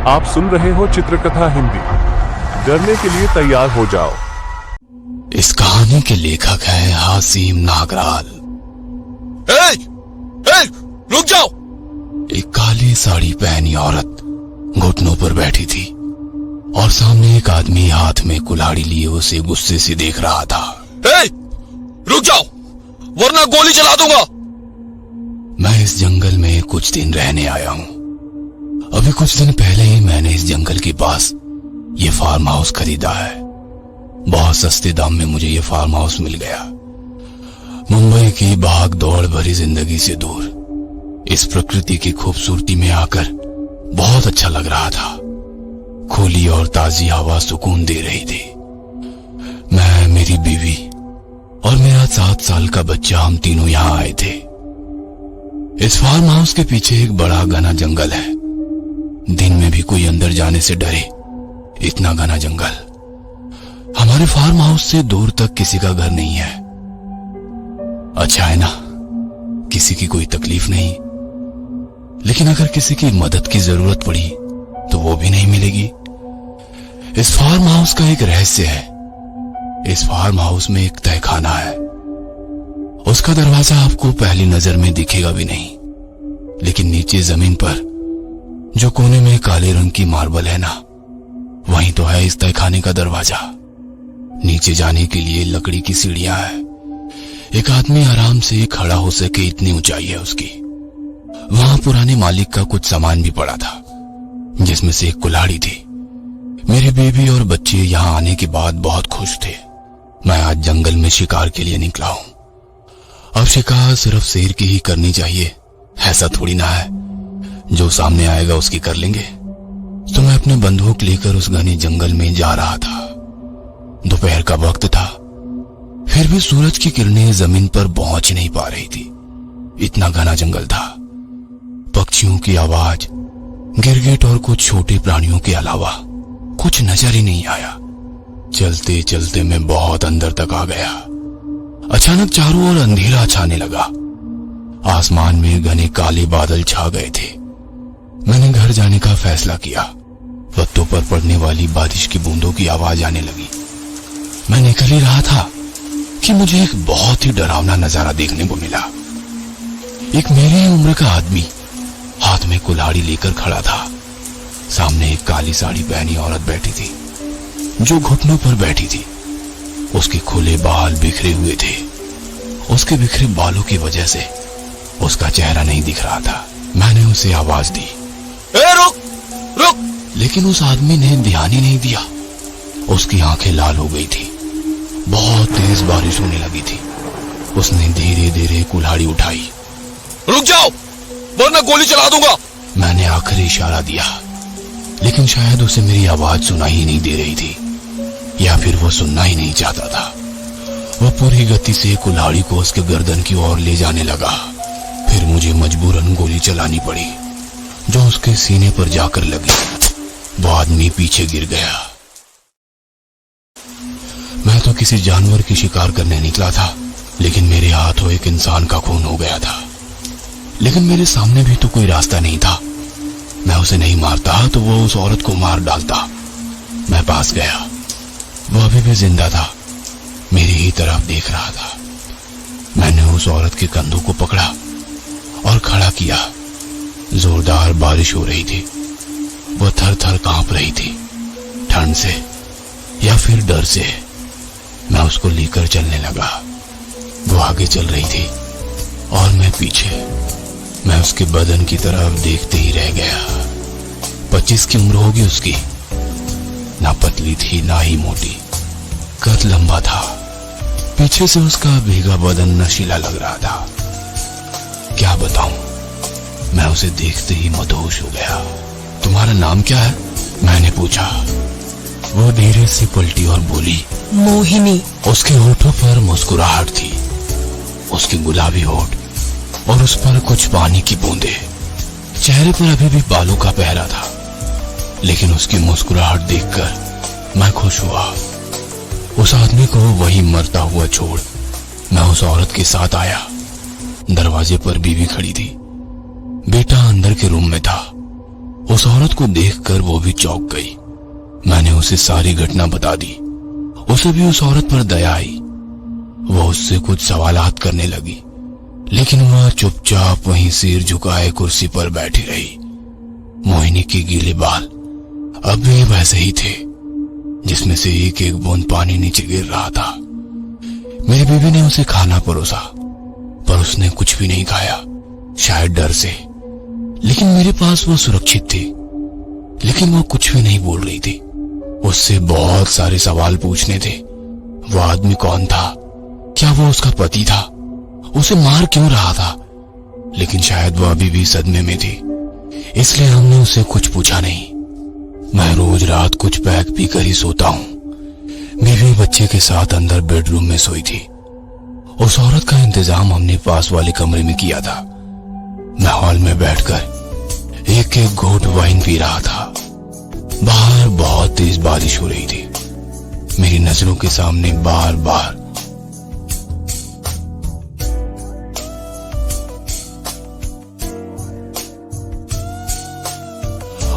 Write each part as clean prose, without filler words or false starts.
आप सुन रहे हो चित्रकथा हिंदी। डरने के लिए तैयार हो जाओ। इस कहानी के लेखक हैं हासिम नागराल। रुक जाओ। एक काली साड़ी पहनी औरत घुटनों पर बैठी थी और सामने एक आदमी हाथ में कुल्हाड़ी लिए उसे गुस्से से देख रहा था। रुक जाओ वरना गोली चला दूंगा। मैं इस जंगल में कुछ दिन रहने आया हूं। अभी कुछ दिन पहले ही मैंने इस जंगल के पास ये फार्म हाउस खरीदा है। बहुत सस्ते दाम में मुझे ये फार्म हाउस मिल गया। मुंबई की भाग दौड़ भरी जिंदगी से दूर इस प्रकृति की खूबसूरती में आकर बहुत अच्छा लग रहा था। खुली और ताजी हवा सुकून दे रही थी। मैं, मेरी बीवी और मेरा 7 साल का बच्चा, हम तीनों यहां आए थे। इस फार्म हाउस के पीछे एक बड़ा घना जंगल है। दिन में भी कोई अंदर जाने से डरे, इतना घना जंगल। हमारे फार्म हाउस से दूर तक किसी का घर नहीं है। अच्छा है ना, किसी की कोई तकलीफ नहीं। लेकिन अगर किसी की मदद की जरूरत पड़ी तो वो भी नहीं मिलेगी। इस फार्म हाउस का एक रहस्य है। इस फार्म हाउस में एक तहखाना है। उसका दरवाजा आपको पहली नजर में दिखेगा भी नहीं, लेकिन नीचे जमीन पर जो कोने में काले रंग की मार्बल है ना, वहीं तो है इस तहखाने का दरवाजा। नीचे जाने के लिए लकड़ी की सीढ़ियां हैं। एक आदमी आराम से खड़ा हो सके इतनी ऊंचाई है उसकी। वहां पुराने मालिक का कुछ सामान भी पड़ा था, जिसमें से एक कुल्हाड़ी थी। मेरी बीवी और बच्चे यहां आने के बाद बहुत खुश थे। मैं आज जंगल में शिकार के लिए निकला हूं। अब शिकार सिर्फ शेर की ही करनी चाहिए, ऐसा थोड़ी ना है जो सामने आएगा उसकी कर लेंगे। तो मैं अपने बंदूक लेकर उस घने जंगल में जा रहा था। दोपहर का वक्त था, फिर भी सूरज की किरणें जमीन पर पहुंच नहीं पा रही थी। इतना घना जंगल था। पक्षियों की आवाज, गिरगिट और कुछ छोटे प्राणियों के अलावा कुछ नजर ही नहीं आया। चलते चलते मैं बहुत अंदर तक आ गया। अचानक चारों ओर अंधेरा छाने लगा। आसमान में घने काले बादल छा गए थे। मैंने घर जाने का फैसला किया। पत्तों पर पड़ने वाली बारिश की बूंदों की आवाज आने लगी। मैं निकल ही रहा था कि मुझे एक बहुत ही डरावना नजारा देखने को मिला। एक मेरी ही उम्र का आदमी हाथ में कुल्हाड़ी लेकर खड़ा था। सामने एक काली साड़ी पहनी औरत बैठी थी, जो घुटनों पर बैठी थी। उसके खुले बाल बिखरे हुए थे। उसके बिखरे बालों की वजह से उसका चेहरा नहीं दिख रहा था। मैंने उसे आवाज दी, रुक रुक। लेकिन उस आदमी ने ध्यान ही नहीं दिया। उसकी आंखें लाल हो गई थी। बहुत तेज बारिश होने लगी थी। उसने धीरे धीरे कुल्हाड़ी उठाई। रुक जाओ वरना गोली चला दूंगा। मैंने आखिरी इशारा दिया, लेकिन शायद उसे मेरी आवाज सुनाई ही नहीं दे रही थी, या फिर वो सुनना ही नहीं चाहता था। वो पूरी गति से कुल्हाड़ी को उसके गर्दन की ओर ले जाने लगा। फिर मुझे मजबूरन गोली चलानी पड़ी, जो उसके सीने पर जाकर लगी। वो आदमी पीछे गिर गया। मैं तो किसी जानवर की शिकार करने निकला था, लेकिन मेरे हाथों एक इंसान का खून हो गया था। लेकिन मेरे सामने भी तो कोई रास्ता नहीं था। मैं उसे नहीं मारता तो वो उस औरत को मार डालता। मैं पास गया। वो अभी भी जिंदा था, मेरी ही तरफ देख रहा था। मैंने उस औरत के कंधों को पकड़ा और खड़ा किया। जोरदार बारिश हो रही थी। वो थर थर कांप रही थी, ठंड से या फिर डर से। मैं उसको लेकर चलने लगा। वो आगे चल रही थी और मैं पीछे। मैं उसके बदन की तरफ देखते ही रह गया। 25 की उम्र होगी उसकी। ना पतली थी ना ही मोटी, कद लंबा था। पीछे से उसका भीगा बदन नशीला लग रहा था। क्या बताऊं, मैं उसे देखते ही मदहोश हो गया। तुम्हारा नाम क्या है? मैंने पूछा। वो धीरे से पलटी और बोली, मोहिनी। उसके होठों पर मुस्कुराहट थी। उसके गुलाबी होठ और उस पर कुछ पानी की बूंदें। चेहरे पर अभी भी बालों का पहरा था, लेकिन उसकी मुस्कुराहट देखकर मैं खुश हुआ। उस आदमी को वहीं मरता हुआ छोड़ मैं उस औरत के साथ आया। दरवाजे पर बीवी खड़ी थी। बेटा अंदर के रूम में था। उस औरत को देखकर वो भी चौंक गई। मैंने उसे सारी घटना बता दी। उसे भी उस औरत पर दया आई। वो उससे कुछ सवालात करने लगी, लेकिन वह चुपचाप वहीं सिर झुकाए कुर्सी पर बैठी रही। मोहिनी के गीले बाल अब भी वैसे ही थे, जिसमें से एक एक बूंद पानी नीचे गिर रहा था। मेरी बीवी ने उसे खाना परोसा, पर उसने कुछ भी नहीं खाया, शायद डर से। लेकिन मेरे पास वो सुरक्षित थी। लेकिन वो कुछ भी नहीं बोल रही थी। उससे बहुत सारे सवाल पूछने थे। वो आदमी कौन था? क्या वो उसका पति था? उसे मार क्यों रहा था? लेकिन शायद वो अभी भी सदमे में थी, इसलिए हमने उसे कुछ पूछा नहीं। मैं रोज रात कुछ पैक पीकर ही सोता हूं। बीवी बच्चे के साथ अंदर बेडरूम में सोई थी। उस औरत का इंतजाम हमने पास वाले कमरे में किया था। मैं हॉल में बैठकर एक एक घूंट वाइन पी रहा था। बाहर बहुत तेज बारिश हो रही थी। मेरी नजरों के सामने बार बार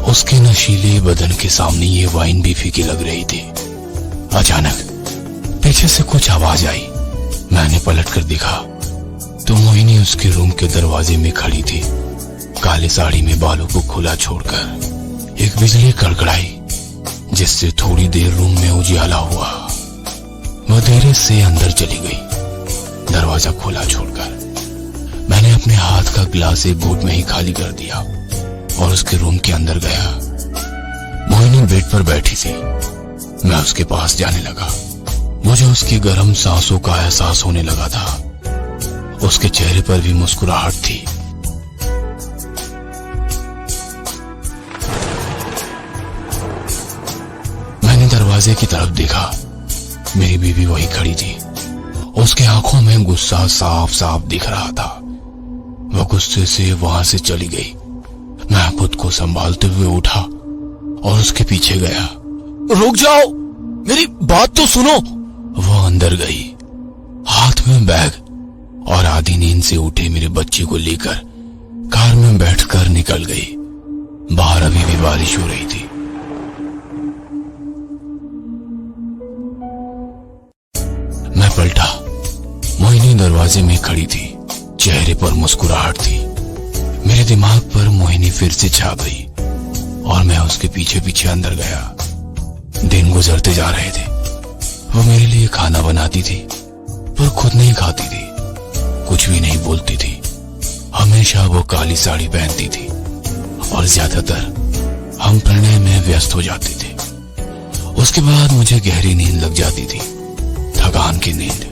उसके नशीले बदन के सामने ये वाइन भी फीकी लग रही थी। अचानक पीछे से कुछ आवाज आई। मैंने पलट कर देखा तो मोहिनी उसके रूम के दरवाजे में खड़ी थी। काली साड़ी में बालों को खुला छोड़कर एक बिजली कड़कड़ाई, जिससे थोड़ी देर रूम में उजियाला हुआ। वह धीरे से अंदर चली गई, दरवाजा खोला छोड़कर। मैंने अपने हाथ का गिलास एक घूंट में ही खाली कर दिया और उसके रूम के अंदर गया। मोहिनी बेड पर बैठी थी। मैं उसके पास जाने लगा। मुझे उसकी गर्म सांसों का एहसास होने लगा था। उसके चेहरे पर भी मुस्कुराहट थी। मैंने दरवाजे की तरफ देखा। मेरी बीवी वही खड़ी थी। उसके आंखों में गुस्सा साफ साफ दिख रहा था। वह गुस्से से वहां से चली गई। मैं खुद को संभालते हुए उठा और उसके पीछे गया। रुक जाओ, मेरी बात तो सुनो। वो अंदर गई, हाथ में बैग और आधी नींद से उठे मेरे बच्चे को लेकर कार में बैठकर निकल गई। बाहर अभी भी बारिश हो रही थी। मैं पलटा। मोहिनी दरवाजे में खड़ी थी। चेहरे पर मुस्कुराहट थी। मेरे दिमाग पर मोहिनी फिर से छा गई और मैं उसके पीछे पीछे अंदर गया। दिन गुजरते जा रहे थे। वो मेरे लिए खाना बनाती थी, पर खुद नहीं खाती थी, कुछ भी नहीं बोलती थी। हमेशा वो काली साड़ी पहनती थी और ज्यादातर हम प्रणय में व्यस्त हो जाते थे। उसके बाद मुझे गहरी नींद लग जाती थी, थकान की नींद।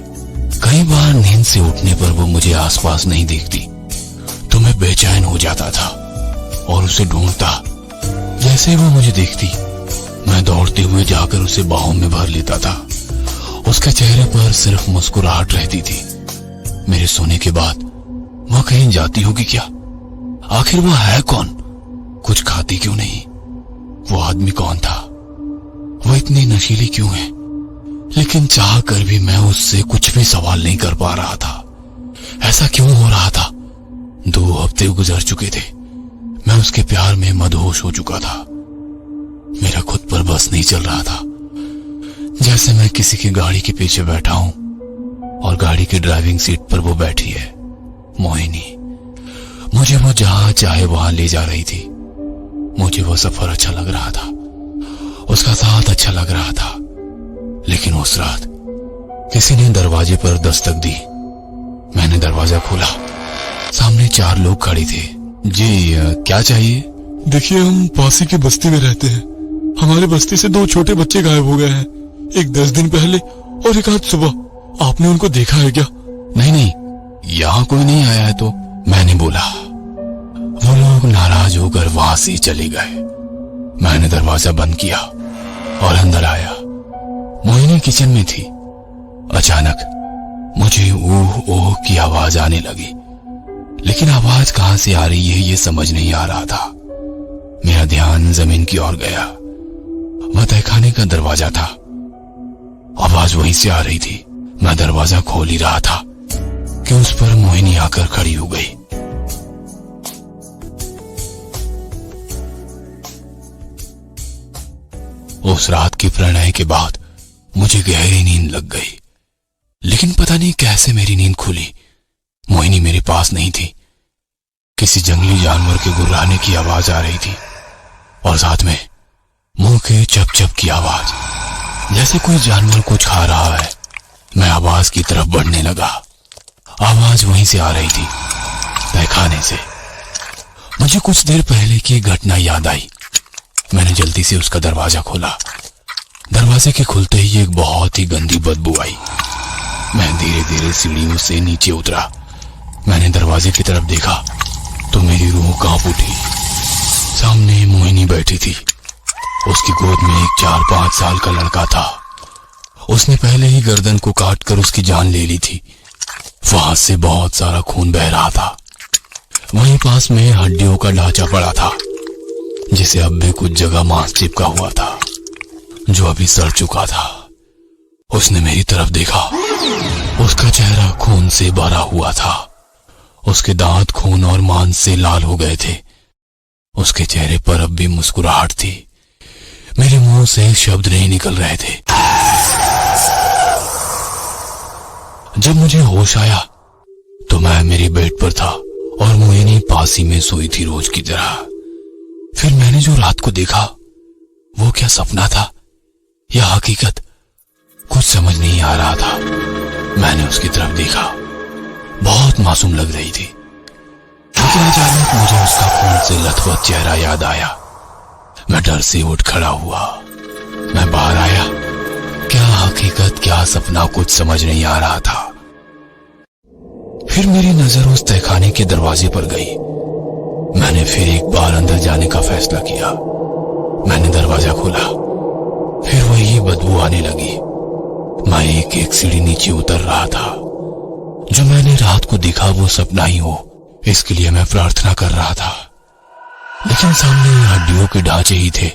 कई बार नींद से उठने पर वो मुझे आसपास नहीं देखती तो मैं बेचैन हो जाता था और उसे ढूंढता। जैसे वो मुझे देखती, मैं दौड़ते हुए जाकर उसे बाहों में भर लेता था। उसके चेहरे पर सिर्फ मुस्कुराहट रहती थी। मेरे सोने के बाद वो कहीं जाती होगी क्या? आखिर वो है कौन? कुछ खाती क्यों नहीं? वो आदमी कौन था? वो इतनी नशीली क्यों है? लेकिन चाह कर भी मैं उससे कुछ भी सवाल नहीं कर पा रहा था। ऐसा क्यों हो रहा था? 2 हफ्ते गुजर चुके थे। मैं उसके प्यार में मदहोश हो चुका था। मेरा खुद पर बस नहीं चल रहा था। जैसे मैं किसी की गाड़ी के पीछे बैठा हूं और गाड़ी की ड्राइविंग सीट पर वो बैठी है, मोहिनी। मुझे वो जहां चाहे वहां ले जा रही थी। मुझे वो सफर अच्छा लग रहा था, उसका साथ अच्छा लग रहा था। लेकिन उस रात किसी ने दरवाजे पर दस्तक दी। मैंने दरवाजा खोला। सामने 4 लोग खड़े थे। जी, क्या चाहिए? देखिए, हम पास ही की बस्ती में रहते हैं। हमारी बस्ती से 2 छोटे बच्चे गायब हो गए हैं, एक 10 दिन पहले और एक आज सुबह। आपने उनको देखा है क्या? नहीं, यहाँ कोई नहीं आया है तो, मैंने बोला। वो लोग नाराज होकर वहां से चले गए। मैंने दरवाजा बंद किया और अंदर आया। मोहिनी किचन में थी। अचानक मुझे ओह ओह की आवाज आने लगी, लेकिन आवाज कहां से आ रही है ये समझ नहीं आ रहा था। मेरा ध्यान जमीन की ओर गया। वह तहखाने का दरवाजा था। आवाज वहीं से आ रही थी। मैं दरवाजा खोल ही रहा था कि उस पर मोहिनी आकर खड़ी हो गई। उस रात के प्रणय के बाद मुझे गहरी नींद लग गई, लेकिन पता नहीं कैसे मेरी नींद खुली। मोहिनी मेरे पास नहीं थी। किसी जंगली जानवर के गुर्राने की आवाज आ रही थी और साथ में मुंह के चप चप की आवाज, जैसे कोई जानवर कुछ खा रहा है। मैं आवाज की तरफ बढ़ने लगा। आवाज वहीं से आ रही थी, तहखाने से। मुझे कुछ देर पहले की घटना याद आई। मैंने जल्दी से उसका दरवाजा खोला। दरवाजे के खुलते ही एक बहुत ही गंदी बदबू आई। मैं धीरे धीरे सीढ़ियों से नीचे उतरा। मैंने दरवाजे की तरफ देखा तो मेरी रूह कांप उठी। सामने मोहिनी बैठी थी। उसकी गोद में एक 4-5 साल का लड़का था। उसने पहले ही गर्दन को काटकर उसकी जान ले ली थी। वहां से बहुत सारा खून बह रहा था। वहीं पास में हड्डियों का ढांचा पड़ा था, जिसे अब भी कुछ जगह मांस चिपका हुआ था, जो अभी सड़ चुका था। उसने मेरी तरफ देखा। उसका चेहरा खून से भरा हुआ था। उसके दांत खून और मांस से लाल हो गए थे। उसके चेहरे पर अब भी मुस्कुराहट थी। मेरे मुंह से शब्द नहीं निकल रहे थे। जब मुझे होश आया तो मैं मेरे बेड पर था और मोहिनी पास ही में सोई थी रोज की तरह। फिर मैंने जो रात को देखा, वो क्या सपना था या हकीकत, कुछ समझ नहीं आ रहा था। मैंने उसकी तरफ देखा। बहुत मासूम लग रही थी, लेकिन अचानक मुझे उसका खून से लथपथ चेहरा याद आया। मैं डर से उठ खड़ा हुआ। मैं बाहर आया। क्या हकीकत क्या सपना, कुछ समझ नहीं आ रहा था। फिर मेरी नजर उस तहखाने के दरवाजे पर गई। मैंने फिर एक बार अंदर जाने का फैसला किया। मैंने दरवाजा खोला। फिर वही बदबू आने लगी। मैं एक एक सीढ़ी नीचे उतर रहा था। जो मैंने रात को देखा वो सपना ही हो, इसके लिए मैं प्रार्थना कर रहा था। लेकिन सामने हड्डियों के ढांचे ही थे,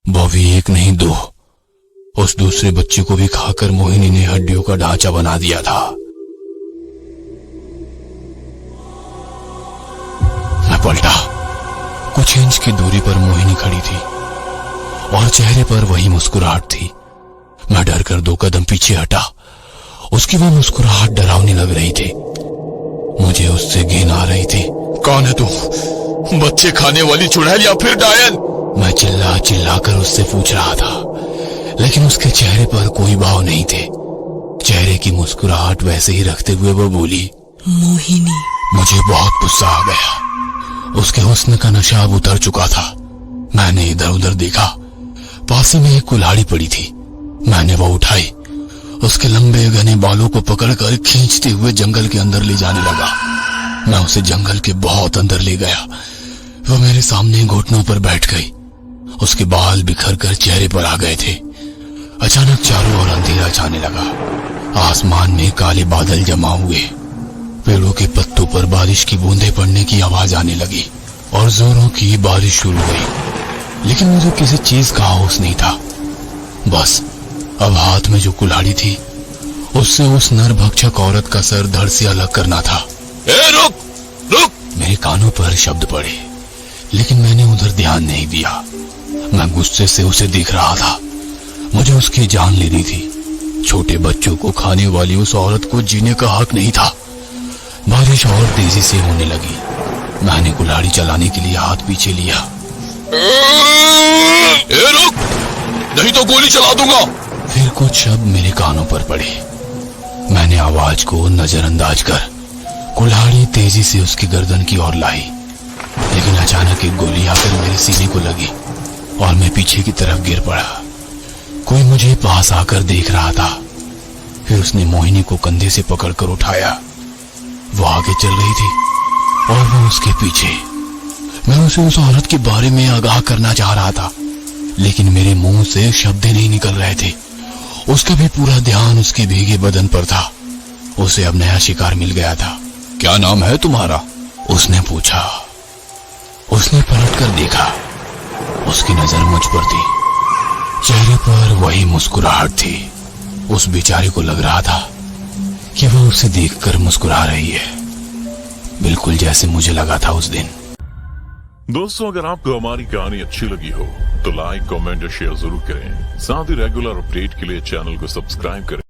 वो भी एक नहीं दो। उस दूसरे बच्चे को भी खाकर मोहिनी ने हड्डियों का ढांचा बना दिया था। मैं पलटा। कुछ इंच की दूरी पर मोहिनी खड़ी थी और चेहरे पर वही मुस्कुराहट थी। मैं डर कर 2 कदम पीछे हटा। उसकी वो मुस्कुराहट डरावनी लग रही थी। मुझे उससे घिन आ रही थी। कौन है तू? बच्चे खाने वाली चुड़ैल या फिर डायन? मैं चिल्ला चिल्ला कर उससे पूछ रहा था, लेकिन उसके चेहरे पर कोई भाव नहीं थे। चेहरे की मुस्कुराहट वैसे ही रखते हुए वो बोली, मोहिनी। मुझे बहुत गुस्सा आ गया। उसके हुस्न का नशा अब उतर चुका था। मैंने इधर उधर देखा। पास में एक कुल्हाड़ी पड़ी थी। मैंने वो उठाई। उसके लंबे घने बालों को पकड़कर खींचते हुए जंगल के अंदर ले जाने लगा। मैं उसे जंगल के बहुत अंदर ले गया। वो मेरे सामने घुटनों पर बैठ गई। उसके बाल बिखर कर चेहरे पर आ गए थे। अचानक चारों ओर अंधेरा छाने लगा। आसमान में काले बादल जमा हुए। पेड़ों के पत्तों पर बारिश की बूंदें पड़ने की आवाज आने लगी और जोरों की बारिश शुरू हुई। लेकिन मुझे किसी चीज का होश नहीं था। बस अब हाथ में जो कुल्हाड़ी थी, उससे उस नरभक्षक औरत का सर धड़ से अलग करना था। ए, रुक रुक! मेरे कानों पर शब्द पड़े, लेकिन मैंने उधर ध्यान नहीं दिया। मैं गुस्से से उसे देख रहा था। मुझे उसकी जान लेनी थी। छोटे बच्चों को खाने वाली उस औरत को जीने का हक नहीं था। बारिश और तेजी से होने लगी। मैंने कुल्हाड़ी चलाने के लिए हाथ पीछे लिया। ए, रुक! नहीं तो गोली चला दूंगा। फिर कुछ शब्द मेरे कानों पर पड़े। मैंने आवाज को नजरअंदाज कर कुल्हाड़ी तेजी से उसकी गर्दन की ओर लाई, लेकिन अचानक एक गोली आकर मेरे सीने को लगी और मैं पीछे की तरफ गिर पड़ा। कोई मुझे पास आकर देख रहा था। फिर उसने मोहिनी को कंधे से पकड़कर उठाया। वो आगे चल रही थी और मैं उसके पीछे। मैं उसे उस औरत के बारे में आगाह करना चाह रहा था, लेकिन मेरे मुंह से शब्द नहीं निकल रहे थे। उसका भी पूरा ध्यान उसके भीगे बदन पर था। उसे अब नया शिकार मिल गया था। क्या नाम है तुम्हारा? उसने पूछा। उसने पलट कर देखा। उसकी नजर मुझ पर थी। चेहरे पर वही मुस्कुराहट थी। उस बेचारे को लग रहा था कि वह उसे देखकर मुस्कुरा रही है, बिल्कुल जैसे मुझे लगा था उस दिन। दोस्तों, अगर आपको हमारी कहानी अच्छी लगी हो तो लाइक, कमेंट और शेयर जरूर करें। साथ ही रेगुलर अपडेट के लिए चैनल को सब्सक्राइब करें।